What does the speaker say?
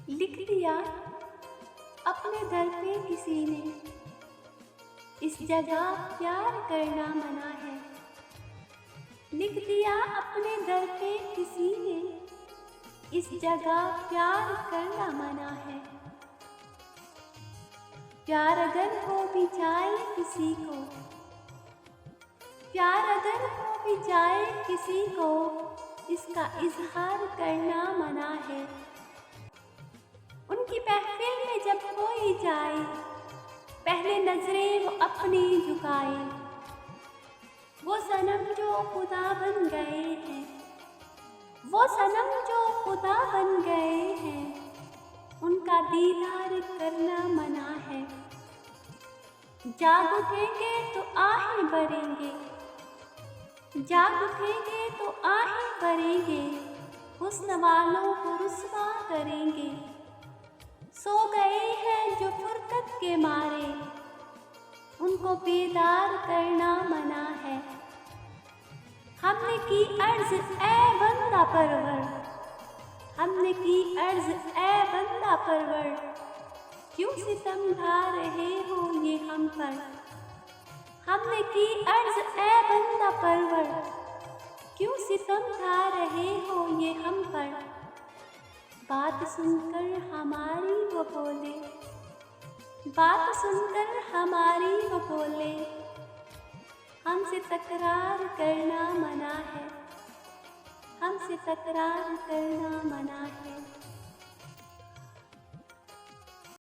लिख दिया अपने दर पे किसी ने, इस जगह प्यार करना मना है। लिख दिया अपने दर पे किसी ने, इस जगह प्यार करना मना है। प्यार अगर हो भी जाए किसी को, प्यार अगर हो भी जाए किसी को, इसका इजहार करना मना है। उनकी महफिल में जब कोई जाए, पहले नजरें वो अपनी झुकाए। वो सनम जो खुदा बन गए हैं, वो सनम जो खुदा बन गए हैं, उनका दीदार करना मना है। जाग उठेंगे तो आहें भरेंगे, जाग उठेंगे तो आहें भरेंगे, हुस्न वालों को रुस्वा करेंगे। सो गए हैं जो फुरकत के मारे, उनको बेदार करना मना है। हमने की अर्ज ए बंदा परवर, हमने की अर्ज ए बंदा परवर, क्यों सितम ढा रहे हो ये हम पर। हमने की अर्ज ए बंदा परवर, क्यों सितम ढा रहे हो ये हम पर। बात सुनकर हमारी वो बोले, बात सुनकर हमारी वो बोले, हमसे तकरार करना मना है, हमसे तकरार करना मना है।